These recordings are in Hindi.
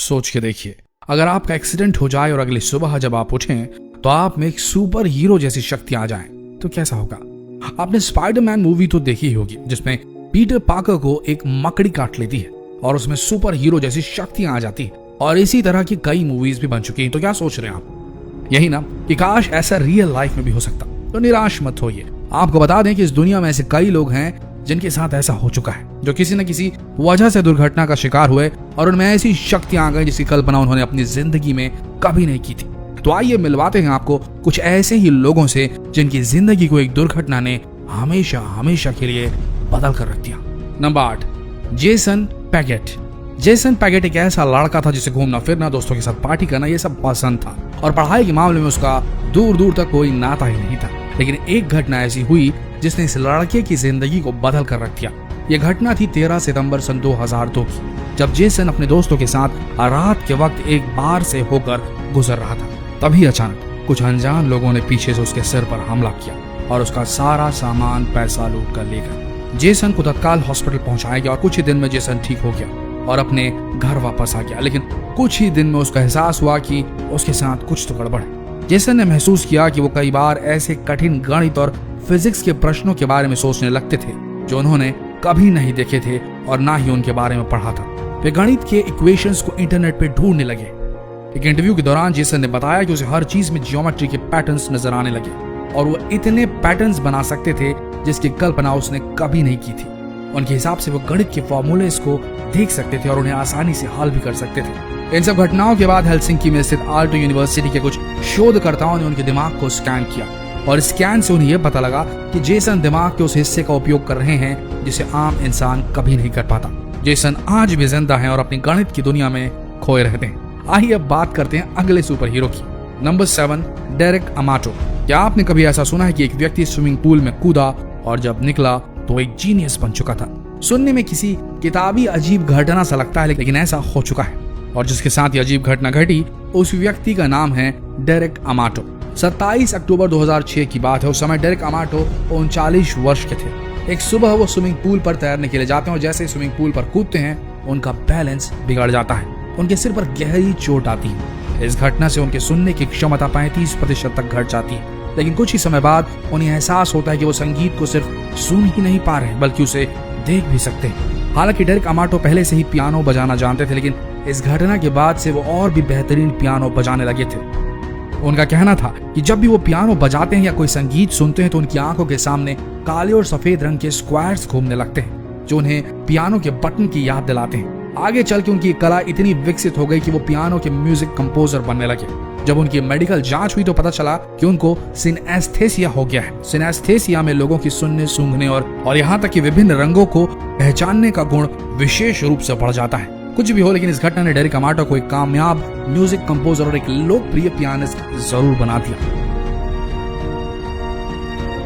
सोच के देखिए, अगर आपका एक्सीडेंट हो जाए और अगली सुबह जब आप उठें तो आप में एक सुपर हीरो जैसी शक्ति आ जाए तो कैसा होगा। आपने स्पाइडरमैन मूवी तो देखी ही होगी, जिसमें पीटर पार्कर को एक मकड़ी काट लेती है और उसमें सुपर हीरो जैसी शक्तियां आ जाती है। और इसी तरह की कई मूवीज भी बन चुकी हैं। तो क्या सोच रहे हैं आप, यही ना कि काश ऐसा रियल लाइफ में भी हो सकता। तो निराश मत होइए, आपको बता दें कि इस दुनिया में ऐसे कई लोग हैं जिनके साथ ऐसा हो चुका है, जो किसी न किसी वजह से दुर्घटना का शिकार हुए और उनमें ऐसी शक्तियां आ गई जिसकी कल्पना उन्होंने अपनी जिंदगी में कभी नहीं की थी। तो आइए मिलवाते हैं आपको कुछ ऐसे ही लोगों से जिनकी जिंदगी को एक दुर्घटना ने हमेशा हमेशा के लिए बदल कर रख दिया। Number 8, Jason Paget. Jason Paget एक ऐसा लड़का था जिसे घूमना फिरना, दोस्तों के साथ पार्टी करना ये सब पसंद था और पढ़ाई के मामले में उसका दूर दूर तक कोई नाता ही नहीं था। लेकिन एक घटना ऐसी हुई जिसने इस लड़के की जिंदगी को बदल कर रख दिया। ये घटना थी 13 सितंबर सन 2002 की, जब जेसन अपने दोस्तों के साथ रात के वक्त एक बार से होकर गुजर रहा था। तभी अचानक कुछ अनजान लोगों ने पीछे से उसके सिर पर हमला किया और उसका सारा सामान पैसा लूट कर ले गए। जेसन को तत्काल हॉस्पिटल पहुंचाया गया और कुछ ही दिन में जेसन ठीक हो गया और अपने घर वापस आ गया। लेकिन कुछ ही दिन में उसका एहसास हुआ कि उसके साथ कुछ तो गड़बड़ है। जेसन ने महसूस किया कि वो कई बार ऐसे कठिन गणित और फिजिक्स के प्रश्नों के बारे में सोचने लगते थे जो उन्होंने कभी नहीं देखे थे और ना ही उनके बारे में पढ़ा था। वे गणित के इक्वेशंस को इंटरनेट पे ढूंढने लगे। एक इंटरव्यू के दौरान जेसन ने बताया कि उसे हर चीज में ज्योमेट्री के पैटर्न्स नजर आने लगे और वो इतने पैटर्न्स बना सकते थे जिसकी कल्पना उसने कभी नहीं की थी। उनके हिसाब से वो गणित के फॉर्मूलेस को देख सकते थे और उन्हें आसानी से हल भी कर सकते थे। इन सब घटनाओं के बाद हेलसिंकी में स्थित आल्टो यूनिवर्सिटी के कुछ शोधकर्ताओं ने उनके दिमाग को स्कैन किया और स्कैन से उन्हें यह पता लगा कि जेसन दिमाग के उस हिस्से का उपयोग कर रहे हैं जिसे आम इंसान कभी नहीं कर पाता। जेसन आज भी जिंदा है और अपनी गणित की दुनिया में खोए रहते हैं। आइए अब बात करते हैं अगले सुपर हीरो की। Number 7, Derek Amato. क्या आपने कभी ऐसा सुना है कि एक व्यक्ति स्विमिंग पूल में कूदा और जब निकला तो एक जीनियस बन चुका था। सुनने में किसी किताबी अजीब घटना सा लगता है, लेकिन ऐसा हो चुका है। और जिसके साथ ये अजीब घटना घटी उस व्यक्ति का नाम है डेरेक अमाटो। 27 अक्टूबर 2006 की बात है। उस समय डेरेक अमाटो 39 वर्ष के थे। एक सुबह वो स्विमिंग पूल पर तैरने के लिए जाते हैं और जैसे ही स्विमिंग पूल पर कूदते हैं उनका बैलेंस बिगड़ जाता है। उनके सिर पर गहरी चोट आती है। इस घटना से उनके सुनने की क्षमता 35% तक घट जाती है। लेकिन कुछ ही समय बाद उन्हें एहसास होता है कि वो संगीत को सिर्फ सुन ही नहीं पा रहे बल्कि उसे देख भी सकते हैं। हालांकि डेरेक अमाटो पहले से ही पियानो बजाना जानते थे, लेकिन इस घटना के बाद से वो और भी बेहतरीन पियानो बजाने लगे थे। उनका कहना था कि जब भी वो पियानो बजाते हैं या कोई संगीत सुनते हैं तो उनकी आंखों के सामने काले और सफेद रंग के स्क्वायर्स घूमने लगते हैं जो उन्हें पियानो के बटन की याद दिलाते हैं। आगे चल के उनकी कला इतनी विकसित हो गई कि वो पियानो के म्यूजिक कंपोजर बनने लगे। जब उनकी मेडिकल जांच हुई तो पता चला कि उनको सिनेस्थेसिया हो गया है। सिनेस्थेसिया में लोगों की सुनने, सूंघने और यहाँ तक कि विभिन्न रंगों को पहचानने का गुण विशेष रूप से बढ़ जाता है। कुछ भी हो, लेकिन इस घटना ने डेरेक अमाटो को एक कामयाब म्यूजिक कंपोजर और एक लोकप्रिय पियानिस्ट जरूर बना दिया।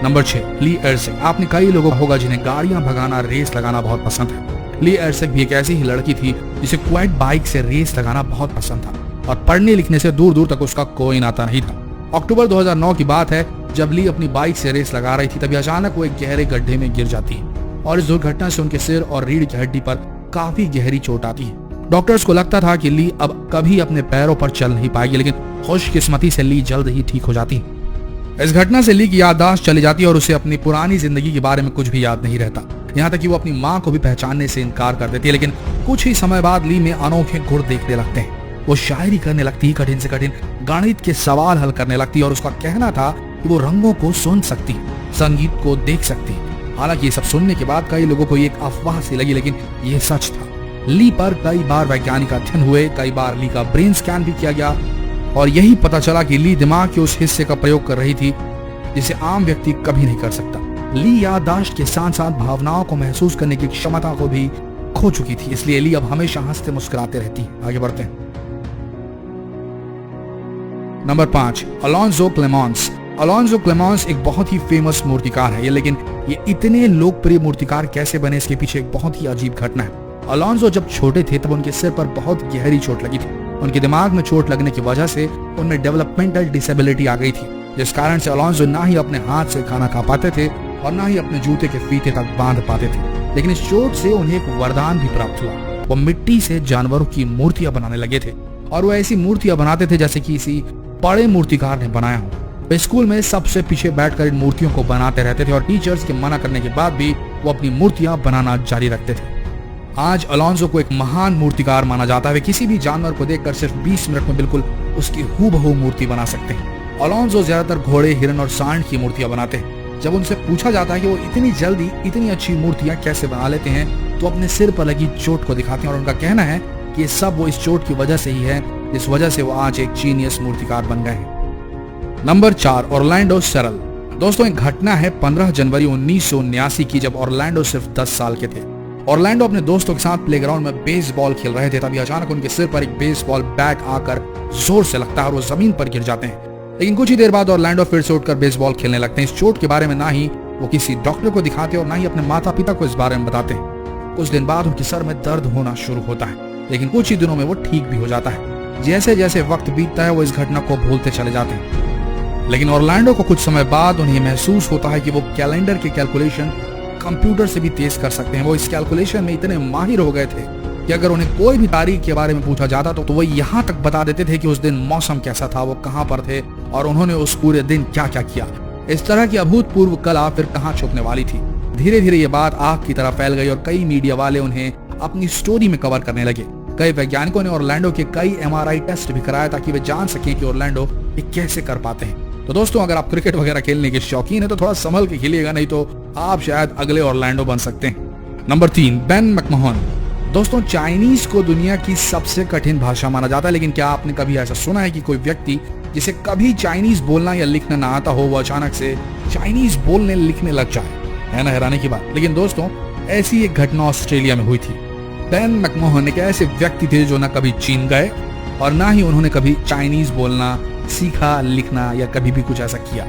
नंबर 6, ली एर्सिग। आपने कई लोगों होगा जिन्हें गाड़ियां भगाना, रेस लगाना बहुत पसंद है। ली एर्सिग भी एक ऐसी ही लड़की थी जिसे क्वाड बाइक से रेस लगाना बहुत पसंद था और पढ़ने लिखने से दूर दूर तक उसका कोई नाता नहीं था। अक्टूबर 2009 की बात है, जब ली अपनी बाइक से रेस लगा रही थी तभी अचानक वो एक गहरे गड्ढे में गिर जाती है और इस दुर्घटना से उनके सिर और रीढ़ की हड्डी पर काफी गहरी चोट आती है। डॉक्टर्स को लगता था कि ली अब कभी अपने पैरों पर चल नहीं पाएगी, लेकिन खुशकिस्मती से ली जल्द ही ठीक हो जाती है। इस घटना से ली की याददाश्त चली जाती है और उसे अपनी पुरानी जिंदगी के बारे में कुछ भी याद नहीं रहता। यहाँ तक कि वो अपनी माँ को भी पहचानने से इनकार कर देती है। लेकिन कुछ ही समय बाद ली में अनोखे गुण देखने लगते हैं। वो शायरी करने लगती है, कठिन से कठिन गणित के सवाल हल करने लगती है और उसका कहना था कि वो रंगों को सुन सकती है, संगीत को देख सकती है। हालांकि ये सब सुनने के बाद कई लोगों को ये एक अफवाह सी लगी, लेकिन ये सच था। ली पर कई बार वैज्ञानिक अध्ययन हुए, कई बार ली का ब्रेन स्कैन भी किया गया और यही पता चला कि ली दिमाग के उस हिस्से का प्रयोग कर रही थी जिसे आम व्यक्ति कभी नहीं कर सकता। ली याददाश्त के साथ साथ भावनाओं को महसूस करने की क्षमता को भी खो चुकी थी, इसलिए ली अब हमेशा हंसते मुस्कुराते रहती है। आगे बढ़ते हैं। Number 5, Alonzo Clemens. Alonzo Clemens एक बहुत ही फेमस मूर्तिकार है, लेकिन ये इतने लोकप्रिय मूर्तिकार कैसे बने इसके पीछे एक बहुत ही अजीब घटना है। अलोन्जो जब छोटे थे तब उनके सिर पर बहुत गहरी चोट लगी थी। उनके दिमाग में चोट लगने की वजह से उनमें डेवलपमेंटल डिसेबिलिटी आ गई थी, जिस कारण से अलोन्जो ना ही अपने हाथ से खाना खा पाते थे और ना ही अपने जूते के फीते तक बांध पाते थे। लेकिन इस चोट से उन्हें एक वरदान भी प्राप्त हुआ। वो मिट्टी से जानवरों की मूर्तियां बनाने लगे थे और वो ऐसी मूर्तियां बनाते थे जैसे कि किसी बड़े मूर्तिकार ने बनाया हो। वे स्कूल में सबसे पीछे बैठकर इन मूर्तियों को बनाते रहते थे और टीचर्स के मना करने के बाद भी वो अपनी मूर्तियां बनाना जारी रखते थे। आज अलोंसो को एक महान मूर्तिकार माना जाता है। वे किसी भी जानवर को देखकर सिर्फ 20 मिनट में बिल्कुल उसकी हूबहू मूर्ति बना सकते हैं। अलोंसो ज्यादातर घोड़े, हिरन और सांड की मूर्तियां बनाते हैं। जब उनसे पूछा जाता है कि वो इतनी जल्दी इतनी अच्छी मूर्तियां कैसे बना लेते हैं, तो अपने सिर पर लगी चोट को दिखाते हैं और उनका कहना है कि ये सब वो इस चोट की वजह से ही है, जिस वजह से वो आज एक जीनियस मूर्तिकार बन गए हैं। Number 4, Orlando cereal. दोस्तों, एक घटना है 15 जनवरी 1979 की, जब ऑरलैंडो सिर्फ 10 साल के थे। ऑरलैंडो अपने दोस्तों के साथ प्लेग्राउंड में बेसबॉल खेल रहे थे। तभी अचानक उनके सिर पर एक बेसबॉल बैट आकर जोर से लगता है और वो जमीन पर गिर जाते हैं। लेकिन कुछ ही देर बाद ऑरलैंडो फिर से उठकर बेसबॉल खेलने लगते हैं। इस चोट के बारे में ना ही वो किसी डॉक्टर को दिखाते और ना ही अपने माता पिता को इस बारे में बताते हैं। कुछ दिन बाद उनके सर में दर्द होना शुरू होता है, लेकिन कुछ ही दिनों में वो ठीक भी हो जाता है। जैसे जैसे वक्त बीतता है वो इस घटना को भूलते चले जाते हैं। लेकिन ऑरलैंडो को कुछ समय बाद उन्हें महसूस होता है कि वो कैलेंडर के कैलकुलेशन कंप्यूटर से भी तेज कर सकते हैं। वो इस कैलकुलेशन में इतने माहिर हो गए थे कि अगर उन्हें कोई भी तारीख के बारे में पूछा जाता तो वो यहाँ तक बता देते थे कि उस दिन मौसम कैसा था, वो कहाँ पर थे और उन्होंने उस पूरे दिन क्या क्या किया। इस तरह की अभूतपूर्व कला फिर कहाँ छुपने वाली थी। धीरे धीरे ये बात आग की तरह फैल गई और कई मीडिया वाले उन्हें अपनी स्टोरी में कवर करने लगे। कई वैज्ञानिकों ने ऑरलैंडो के कई MRI टेस्ट भी कराया ताकि वे जान सकें कि ऑरलैंडो ये कैसे कर पाते हैं। तो दोस्तों, अगर आप क्रिकेट वगैरह खेलने के शौकीन है तो थोड़ा संभल के खेलिएगा, नहीं तो आप शायद अगले ऑरलैंडो बन सकते हैं। Number 3, Ben McMahon. दोस्तों, चाइनीज को दुनिया की सबसे कठिन भाषा माना जाता है, लेकिन क्या आपने कभी ऐसा सुना है कि कोई व्यक्ति जिसे कभी चाइनीज बोलना या लिखना ना आता हो वो अचानक से चाइनीज बोलने लिखने लग जाए? है ना हैरानी की बात। लेकिन दोस्तों, ऐसी एक घटना ऑस्ट्रेलिया में हुई थी। बेन मैकमोहन एक ऐसे व्यक्ति थे जो न कभी चीन गए और ना ही उन्होंने कभी चाइनीज बोलना सीखा, लिखना या कभी भी कुछ ऐसा किया।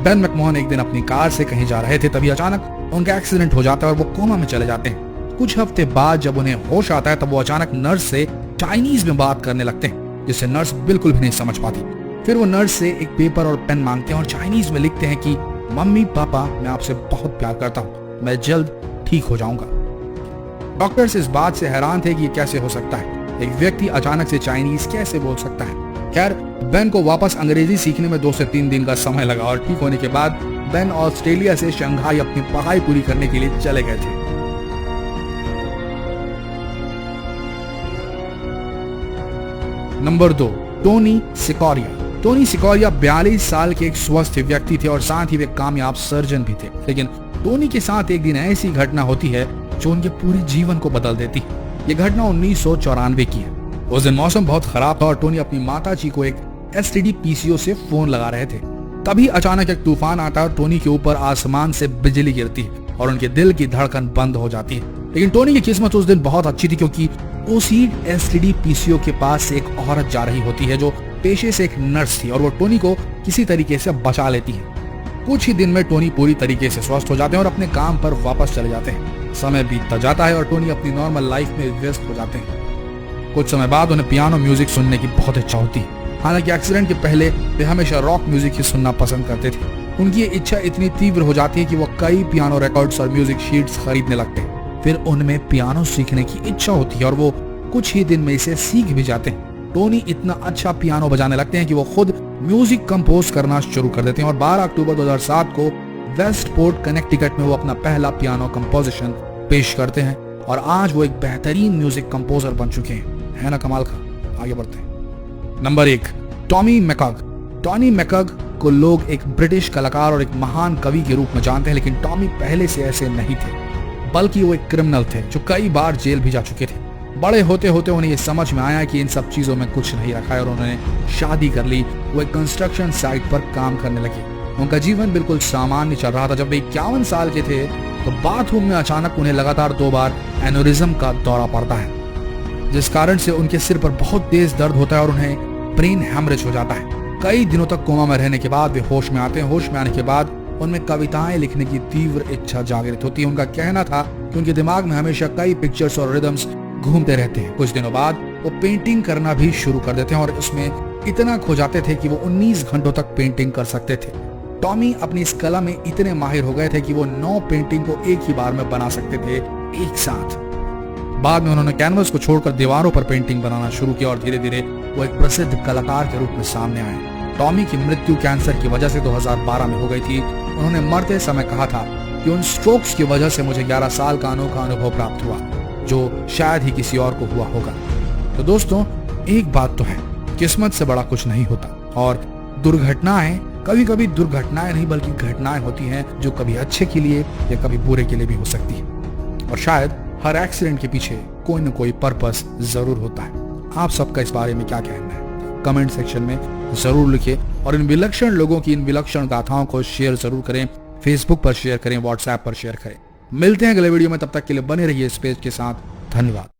बेन मैकमोहन एक दिन अपनी कार से कहीं जा रहे थे, तभी अचानक उनका एक्सीडेंट हो जाता है और वो कोमा में चले जाते हैं। कुछ हफ्ते बाद जब उन्हें होश आता है तब वो अचानक नर्स से चाइनीज में बात करने लगते हैं, जिसे नर्स बिल्कुल भी नहीं समझ पाती। फिर वो नर्स से एक पेपर और पेन मांगते हैं और चाइनीज में लिखते हैं कि मम्मी पापा, मैं आपसे बहुत प्यार करता हूँ, मैं जल्द ठीक हो जाऊंगा। डॉक्टर्स इस बात से हैरान थे कि ये कैसे हो सकता है, एक व्यक्ति अचानक से चाइनीज कैसे बोल सकता है। खैर, बेन को वापस अंग्रेजी सीखने में 2 से 3 दिन का समय लगा और ठीक होने के बाद बेन ऑस्ट्रेलिया से शंघाई अपनी पढ़ाई पूरी करने के लिए चले गए थे। Number 2, Tony Cicoria. Tony Cicoria 42 साल के एक स्वस्थ व्यक्ति थे और साथ ही वे कामयाब सर्जन भी थे। लेकिन टोनी के साथ एक दिन ऐसी घटना होती है जो उनके पूरे जीवन को बदल देती है। ये घटना 1994 की है। उस दिन मौसम बहुत खराब था और टोनी अपनी माता जी को एक STD PCO से फोन लगा रहे थे। तभी अचानक एक तूफान आता है और टोनी के ऊपर आसमान से बिजली गिरती है और उनके दिल की धड़कन बंद हो जाती है। लेकिन टोनी की किस्मत उस दिन बहुत अच्छी थी, क्योंकि उसी STD PCO के पास से एक औरत जा रही होती है जो पेशे से एक नर्स थी और वो टोनी को किसी तरीके से बचा लेती है। कुछ ही दिन में टोनी पूरी तरीके से स्वस्थ हो जाते हैं और अपने काम पर वापस चले जाते हैं। समय बीतता जाता है और टोनी अपनी नॉर्मल लाइफ में व्यस्त हो जाते हैं। कुछ समय बाद उन्हें पियानो म्यूजिक सुनने की बहुत इच्छा होती है। हालांकि एक्सीडेंट के पहले वे हमेशा रॉक म्यूजिक ही सुनना पसंद करते थे। उनकी ये इच्छा इतनी तीव्र हो जाती है कि वो कई पियानो रिकॉर्ड्स और म्यूजिक शीट्स खरीदने लगते हैं। फिर उनमें पियानो सीखने की इच्छा होती है और वो कुछ ही दिन में इसे सीख भी जाते हैं। टोनी इतना अच्छा पियानो बजाने लगते हैं कि वो खुद म्यूजिक कंपोज करना शुरू कर देते हैं और 12 अक्टूबर 2007 को वेस्टपोर्ट कनेक्टिकट में वो अपना पहला पियानो कंपोजिशन पेश करते हैं और आज वो एक बेहतरीन म्यूजिक कंपोजर बन चुके हैं। है ना कमाल का। आगे बढ़ते हैं। Number 1, Tommy McHugh. Tony McHugh को लोग एक ब्रिटिश कलाकार और एक महान कवि के रूप में जानते हैं, लेकिन टॉमी पहले से ऐसे नहीं थे, बल्कि वो एक क्रिमिनल थे जो कई बार जेल भी जा चुके थे। बड़े होते होते उन्हें ये समझ में आया कि इन सब चीजों में कुछ नहीं रखा है और उन्होंने शादी कर ली। वो एक कंस्ट्रक्शन साइट पर काम करने लगे। उनका जीवन बिल्कुल सामान्य चल रहा था। जब वे 51 साल के थे तो बाथरूम में अचानक उन्हें लगातार 2 बार एनोरिज्म का दौरा पड़ता है, जिस कारण से उनके सिर पर बहुत तेज दर्द होता है और उन्हें ब्रेन हैमरेज हो जाता है। कई दिनों तक कोमा में रहने के बाद वे होश में आते हैं। होश में आने के बाद उनमें कविताएं लिखने की तीव्र इच्छा जागृत होती है। उनका कहना था कि उनके दिमाग में हमेशा कई पिक्चर्स और रिदम्स घूमते रहते हैं। कुछ दिनों बाद वो पेंटिंग करना भी शुरू कर देते हैं और उसमें इतना खो जाते थे कि वो 19 घंटों तक पेंटिंग कर सकते थे। टॉमी अपनी इस कला में इतने माहिर हो गए थे कि वो 9 पेंटिंग को एक ही बार में बना सकते थे एक साथ। बाद में उन्होंने कैनवस को छोड़कर दीवारों पर पेंटिंग बनाना शुरू किया और धीरे धीरे वो एक प्रसिद्ध कलाकार के रूप में सामने आए। टॉमी की मृत्यु कैंसर की वजह से 2012 में हो गई थी। उन्होंने मरते समय कहा था कि उन स्ट्रोक्स की वजह से मुझे 11 साल का अनोखा अनुभव प्राप्त हुआ जो शायद ही किसी और को हुआ होगा। तो दोस्तों, एक बात तो है, किस्मत से बड़ा कुछ नहीं होता और दुर्घटनाएं कभी कभी दुर्घटनाएं नहीं बल्कि घटनाएं होती हैं जो कभी अच्छे के लिए या कभी बुरे के लिए भी हो सकती है। और शायद हर एक्सीडेंट के पीछे कोई न कोई पर्पस जरूर होता है। आप सबका इस बारे में क्या कहना है कमेंट सेक्शन में जरूर लिखिए और इन विलक्षण लोगों की इन विलक्षण गाथाओं को शेयर जरूर करें, फेसबुक पर शेयर करें, व्हाट्सएप पर शेयर करें। मिलते हैं अगले वीडियो में, तब तक के लिए बने रहिए इस पेज के साथ। धन्यवाद।